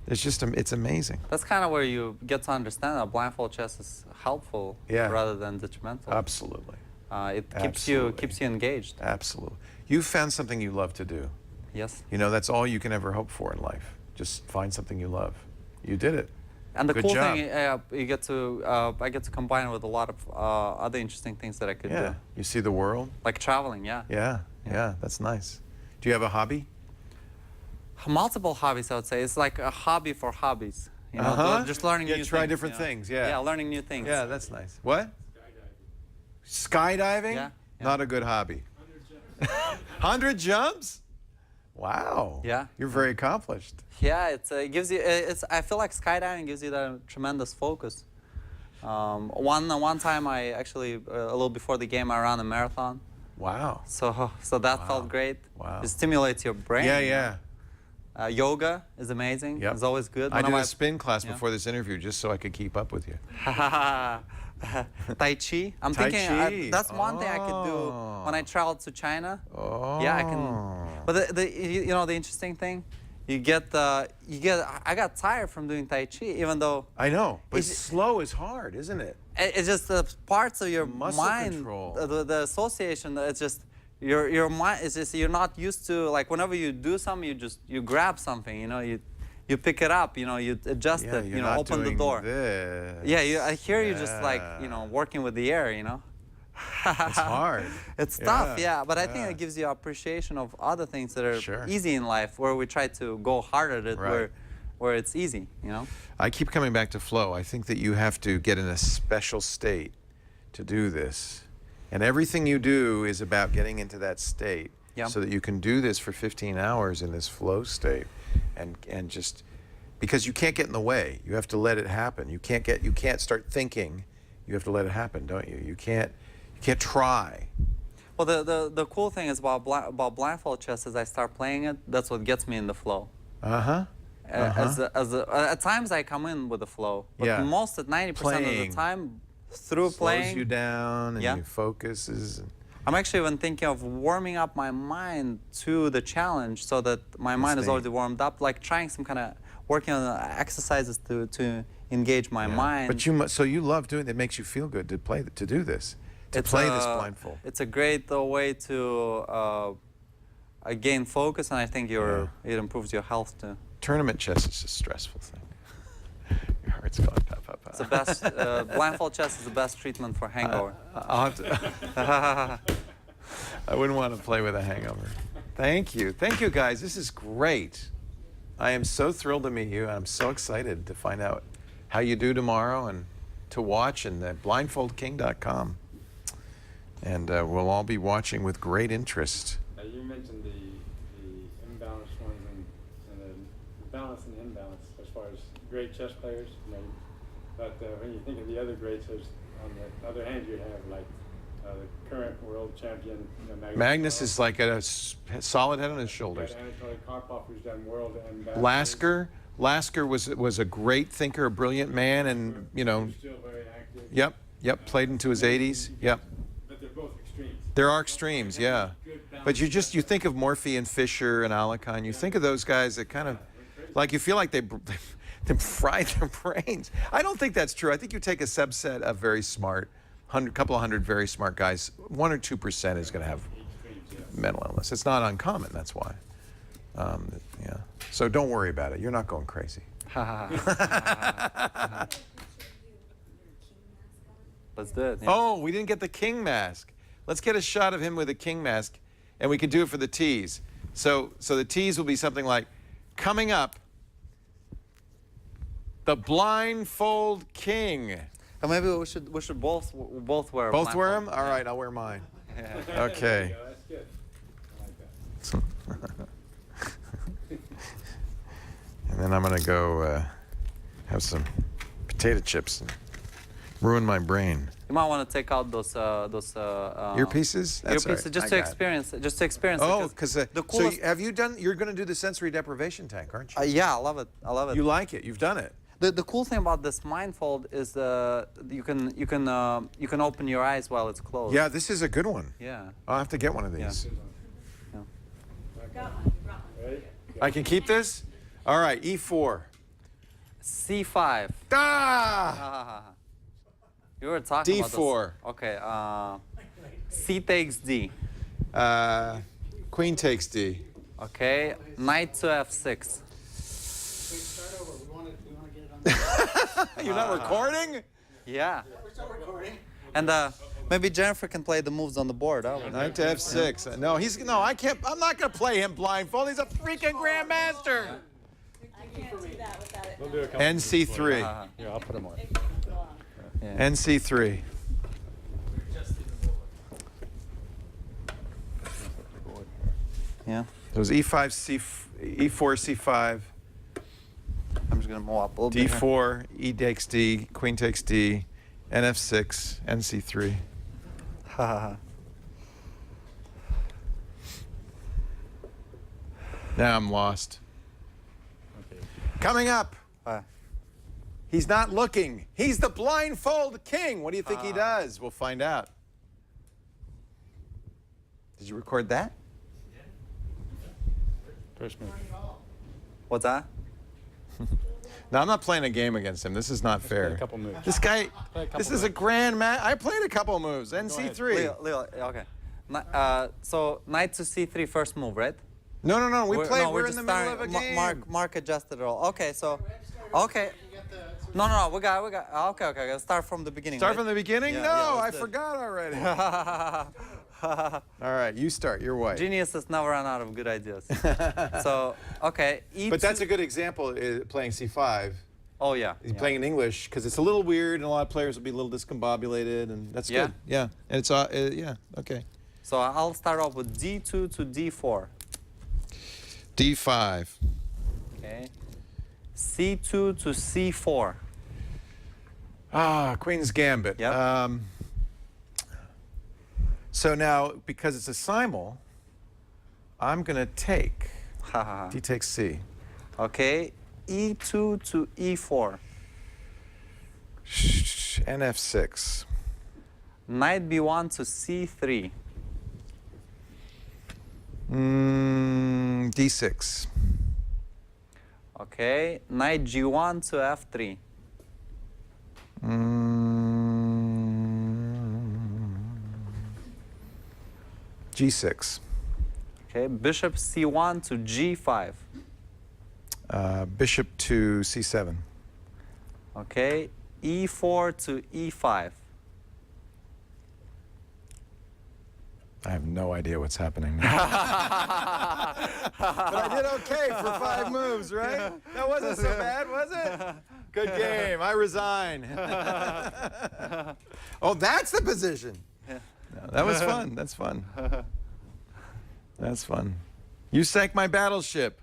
Speaker 1: It's amazing.
Speaker 2: That's kind of where you get to understand that blindfold chess is helpful rather than detrimental.
Speaker 1: Absolutely.
Speaker 2: It keeps
Speaker 1: Absolutely.
Speaker 2: you engaged.
Speaker 1: Absolutely. You found something you love to do.
Speaker 2: Yes.
Speaker 1: You know, that's all you can ever hope for in life. Just find something you love. You did it.
Speaker 2: And the
Speaker 1: Good
Speaker 2: cool
Speaker 1: job.
Speaker 2: thing, you get to I get to combine it with a lot of other interesting things that I could
Speaker 1: Yeah.
Speaker 2: do,
Speaker 1: You see the world.
Speaker 2: like traveling. Yeah.
Speaker 1: Yeah. That's nice. Do you have a hobby?
Speaker 2: Multiple hobbies, I would say. It's like a hobby for hobbies. You know, just learning new things.
Speaker 1: Try different
Speaker 2: you know?
Speaker 1: things. Yeah.
Speaker 2: Yeah, learning new things.
Speaker 1: Yeah, that's nice. What? Skydiving?
Speaker 2: Yeah.
Speaker 1: Not a good hobby. 100 jumps? Wow.
Speaker 2: Yeah.
Speaker 1: You're very accomplished.
Speaker 2: Yeah, it gives you. I feel like skydiving gives you that tremendous focus. One time I actually a little before the game I ran a marathon.
Speaker 1: Wow.
Speaker 2: So that felt great.
Speaker 1: Wow.
Speaker 2: It stimulates your brain.
Speaker 1: Yeah.
Speaker 2: Yoga is amazing.
Speaker 1: Yep.
Speaker 2: It's always good.
Speaker 1: I
Speaker 2: One of
Speaker 1: did
Speaker 2: my-
Speaker 1: a spin class before this interview just so I could keep up with you.
Speaker 2: Tai Chi. I'm
Speaker 1: Tai
Speaker 2: thinking
Speaker 1: Chi.
Speaker 2: that's one thing I could do when I travel to China.
Speaker 1: Oh.
Speaker 2: Yeah, I can. But the interesting thing, I got tired from doing Tai Chi, even though
Speaker 1: I know, but
Speaker 2: Is it-
Speaker 1: slow is hard, isn't it?
Speaker 2: it's just the parts of your
Speaker 1: Muscle
Speaker 2: mind,
Speaker 1: control.
Speaker 2: the association. It's just your mind. It's just you're not used to, like, whenever you do something, you grab something. You know, you pick it up. You know, you adjust
Speaker 1: Yeah,
Speaker 2: it.
Speaker 1: you're
Speaker 2: You know,
Speaker 1: not
Speaker 2: open the
Speaker 1: doing
Speaker 2: door.
Speaker 1: This.
Speaker 2: Yeah, I hear you just like
Speaker 1: Yeah.
Speaker 2: working with the air. You know.
Speaker 1: It's hard.
Speaker 2: It's tough,
Speaker 1: Yeah,
Speaker 2: yeah, but I think
Speaker 1: yeah.
Speaker 2: it gives you appreciation of other things that are
Speaker 1: Sure.
Speaker 2: easy in life, where we try to go hard at it,
Speaker 1: Right.
Speaker 2: where it's easy, you know.
Speaker 1: I keep coming back to flow. I think that you have to get in a special state to do this. And everything you do is about getting into that state so that you can do this for 15 hours in this flow state and just because you can't get in the way. You have to let it happen. You can't start thinking. You have to let it happen, don't you? You can't try.
Speaker 2: Well, the cool thing is about blindfold chess is I start playing it. That's what gets me in the flow. At times I come in with the flow, but most at 90% of
Speaker 1: Playing.
Speaker 2: the time through
Speaker 1: Slows
Speaker 2: playing,
Speaker 1: you down and
Speaker 2: Yeah.
Speaker 1: you focuses.
Speaker 2: I'm actually even thinking of warming up my mind to the challenge so that my mind is
Speaker 1: neat.
Speaker 2: already warmed up, like trying some kind of working on exercises to engage my mind.
Speaker 1: But so you love doing it. It makes you feel good to do this. To play this blindfold.
Speaker 2: It's a great way to gain focus, and I think it improves your health too.
Speaker 1: Tournament chess is a stressful thing. Your heart's going pop, pop, pop.
Speaker 2: It's the best. Blindfold chess is the best treatment for hangover.
Speaker 1: I'll have to I wouldn't want to play with a hangover. Thank you. Thank you, guys. This is great. I am so thrilled to meet you. I'm so excited to find out how you do tomorrow and to watch and at blindfoldking.com. And we'll all be watching with great interest.
Speaker 5: You mentioned the imbalanced ones and the balance and the imbalance as far as great chess players. You know, but when you think of the other greats, there's, on the other hand, you have like the current world champion,
Speaker 1: Magnus is like a solid head on his shoulders.
Speaker 5: Anatoly Karpov, who's done world and balance.
Speaker 1: Lasker was a great thinker, a brilliant man, and
Speaker 5: He's still very active.
Speaker 1: Yep, played into his 80s. Yep.
Speaker 5: But they're both extremes.
Speaker 1: There are extremes, yeah. But you think of Morphy and Fischer and Alekhine. You think of those guys that kind of, like, you feel like they fried their brains. I don't think that's true. I think you take a subset of very smart, couple of hundred very smart guys, 1 or 2% is going to have mental illness. It's not uncommon. That's why. Yeah. So don't worry about it. You're not going crazy.
Speaker 2: Let's do it. Yeah.
Speaker 1: Oh, we didn't get the king mask. Let's get a shot of him with a king mask, and we could do it for the tease. So the tease will be something like, coming up, the blindfold king.
Speaker 2: Or maybe we should both wear.
Speaker 1: Both wear them?
Speaker 2: blindfold.
Speaker 1: All right, I'll wear mine.
Speaker 2: Yeah.
Speaker 1: Okay.
Speaker 5: Yeah, that's good. I like that.
Speaker 1: And then I'm going to go have some potato chips and ruin my brain.
Speaker 2: You might want to take out those
Speaker 1: Earpieces? That's all
Speaker 2: earpieces
Speaker 1: right.
Speaker 2: just
Speaker 1: I
Speaker 2: to
Speaker 1: got it.
Speaker 2: experience it. Just to experience
Speaker 1: Oh,
Speaker 2: it.
Speaker 1: because
Speaker 2: the
Speaker 1: so
Speaker 2: coolest.
Speaker 1: have you done? You're going to do the sensory deprivation tank, aren't you?
Speaker 2: Yeah, I love it. I love it.
Speaker 1: You like it? You've done it.
Speaker 2: The cool thing about this blindfold is you can open your eyes while it's closed.
Speaker 1: Yeah, this is a good one.
Speaker 2: Yeah.
Speaker 1: I'll have to get one of these.
Speaker 5: Ready?
Speaker 1: I can keep this. All right, E4.
Speaker 2: C5.
Speaker 1: Ah!
Speaker 2: You were talking
Speaker 1: D4.
Speaker 2: about this. Okay. C takes D.
Speaker 1: Queen takes D.
Speaker 2: Okay. Knight to F6.
Speaker 3: Wait, start over. We want to get it on the
Speaker 1: You're not recording?
Speaker 2: Yeah.
Speaker 3: We're still recording.
Speaker 2: And maybe Jennifer can play the moves on the board.
Speaker 1: Knight to F6. No, I can't. I'm not going to play him blindfold. He's a freaking grandmaster.
Speaker 6: I can't do that without it.
Speaker 5: We'll do a couple.
Speaker 1: NC3.
Speaker 5: Here, I'll put them on.
Speaker 1: NC3.
Speaker 2: Yeah.
Speaker 1: Those E4, C5,
Speaker 2: I'm just gonna move up a little bit. here.
Speaker 1: D4, E takes D, Queen takes D, NF6, NC3. Now I'm lost.
Speaker 5: Okay.
Speaker 1: Coming up.
Speaker 2: Uh,
Speaker 1: He's not looking. He's the blindfold king. What do you think he does? We'll find out. Did you record that?
Speaker 5: First move.
Speaker 2: What's that?
Speaker 1: No, I'm not playing a game against him. This is not
Speaker 5: Play
Speaker 1: fair.
Speaker 5: a couple moves.
Speaker 1: This guy,
Speaker 5: Play a couple
Speaker 1: this is a
Speaker 5: moves.
Speaker 1: grand match. I played a couple moves. NC3.
Speaker 2: Leo, okay. So knight to C3 first move, right?
Speaker 1: No. We're in
Speaker 2: just
Speaker 1: the middle of a
Speaker 2: starting-
Speaker 1: game.
Speaker 2: Mark adjusted it all. Okay, so okay. No, we got. Okay. Let's start from the beginning.
Speaker 1: Start
Speaker 2: right?
Speaker 1: from the beginning?
Speaker 2: Yeah,
Speaker 1: No,
Speaker 2: yeah,
Speaker 1: I
Speaker 2: let's do it.
Speaker 1: forgot already. All right, you start. You're white.
Speaker 2: Geniuses never run out of good ideas. So okay, E2.
Speaker 1: But that's a good example, playing C5.
Speaker 2: Oh yeah.
Speaker 1: He's
Speaker 2: yeah.
Speaker 1: playing in English because it's a little weird and a lot of players will be a little discombobulated, and that's
Speaker 2: Yeah?
Speaker 1: good. Yeah, and it's yeah, okay.
Speaker 2: So I'll start off with D2 to D4.
Speaker 1: D5.
Speaker 2: Okay. C2 to C4.
Speaker 1: Queen's Gambit.
Speaker 2: Yep.
Speaker 1: So now, because it's a simul, I'm going to take. D takes C.
Speaker 2: Okay. E2 to E4.
Speaker 1: NF6.
Speaker 2: Knight B1 to C3.
Speaker 1: D6.
Speaker 2: Okay. Knight G1 to F3.
Speaker 1: G6.
Speaker 2: Okay. Bishop C1 to G5.
Speaker 1: Bishop to C7.
Speaker 2: Okay. E4 to E5.
Speaker 1: I have no idea what's happening now. But I did okay for 5 moves, right? That wasn't so bad, was it? Good game. I resign. Oh, that's the position.
Speaker 2: Yeah.
Speaker 1: No, that was fun. That's fun. That's fun. You sank my battleship.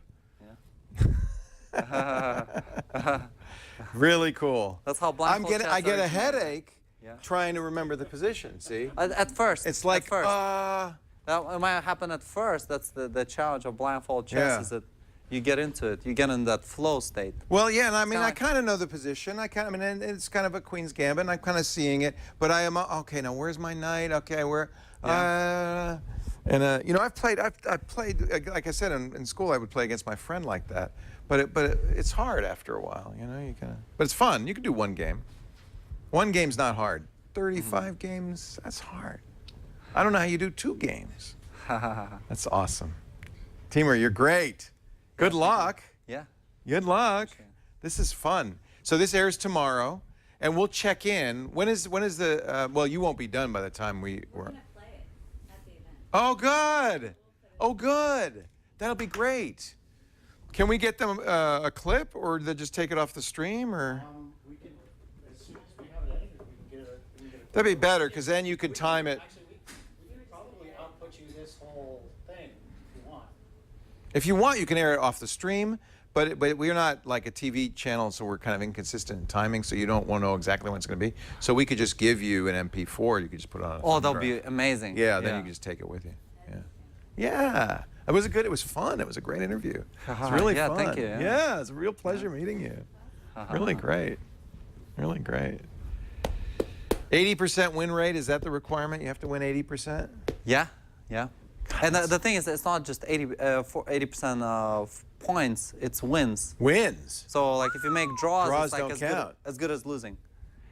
Speaker 1: Really cool.
Speaker 2: That's how blindfold chess
Speaker 1: I get a
Speaker 2: originated.
Speaker 1: headache
Speaker 2: Yeah.
Speaker 1: trying to remember the position, see?
Speaker 2: At first.
Speaker 1: It's like,
Speaker 2: at first. That might happen at first. That's the challenge of blindfold chess
Speaker 1: Yeah.
Speaker 2: is that you get into it. You get in that flow state.
Speaker 1: well, yeah, and I mean,
Speaker 2: kinda
Speaker 1: I
Speaker 2: like-
Speaker 1: kind of know the position. And it's kind of a Queen's Gambit, and I'm kind of seeing it. But I am, okay, now where's my knight? Okay, where, you know, I've played, like I said, in school, I would play against my friend like that. But it's hard after a while, you know, but it's fun. You can do one game. One game's not hard. 35 games, that's hard. I don't know how you do 2 games. That's awesome. Timur, you're great. Good luck.
Speaker 2: Yeah.
Speaker 1: Good luck.
Speaker 2: Appreciate it.
Speaker 1: This is fun. So this airs tomorrow, and we'll check in. When is the? Well, you won't be done by the time we
Speaker 6: We're
Speaker 1: were.
Speaker 6: gonna play it at the event.
Speaker 1: Oh, good. Oh, good. That'll be great. Can we get them a clip, or they just take it off the stream, or?
Speaker 3: We can, as soon as we have it edited, we can get it.
Speaker 1: That'd be better, because then you can time it.
Speaker 3: Actually, we can probably output you this whole thing if you want.
Speaker 1: If you want, you can air it off the stream, But we're not like a TV channel, so we're kind of inconsistent in timing, so you don't want to know exactly when it's going to be. So we could just give you an MP4. You could just put it on a
Speaker 2: Oh,
Speaker 1: thumb
Speaker 2: that'll
Speaker 1: drive.
Speaker 2: be amazing.
Speaker 1: Yeah, then you can just take it with you. Yeah. Yeah. It was good. It was fun. It was a great interview. It was really
Speaker 2: Yeah,
Speaker 1: fun.
Speaker 2: thank you,
Speaker 1: Yeah,
Speaker 2: yeah.
Speaker 1: it's a real pleasure meeting you. Really great. Really great. 80% win rate, is that the requirement? You have to win 80%?
Speaker 2: Yeah, yeah. And the thing is, it's not just 80% of points, it's wins.
Speaker 1: Wins.
Speaker 2: So like if you make draws,
Speaker 1: Draws
Speaker 2: it's like
Speaker 1: don't count.
Speaker 2: as good as losing.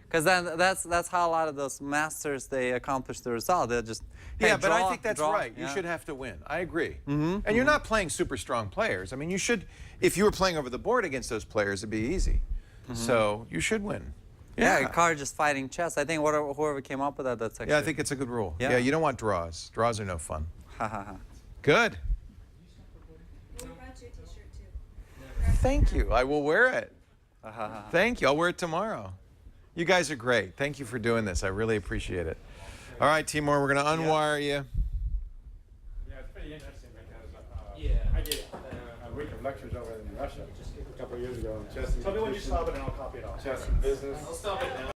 Speaker 2: Because then that's how a lot of those masters, they accomplish the result. They're just, hey,
Speaker 1: Yeah, but I
Speaker 2: draw,
Speaker 1: think that's
Speaker 2: draw.
Speaker 1: right. You
Speaker 2: Yeah.
Speaker 1: should have to win. I agree. And you're not playing super strong players. I mean, you should, if you were playing over the board against those players, it'd be easy. So you should win.
Speaker 2: Yeah, your card just fighting chess. I think whoever came up with that, that's actually.
Speaker 1: Yeah, I think it's a good rule.
Speaker 2: Yeah.
Speaker 1: Yeah, you don't want draws. Draws are no fun.
Speaker 2: Ha ha ha.
Speaker 1: Good.
Speaker 6: We brought you a t-shirt too.
Speaker 1: Thank you. I will wear it.
Speaker 2: Ha ha ha.
Speaker 1: Thank you. I'll wear it tomorrow. You guys are great. Thank you for doing this. I really appreciate it. All right, Timur, we're going to unwire you.
Speaker 5: Yeah, it's pretty interesting because I gave a week of lectures over in Russia a couple of years ago on chess.
Speaker 3: Tell me when you stop it and I'll copy it off.
Speaker 5: Chess and business.
Speaker 3: I'll stop it now.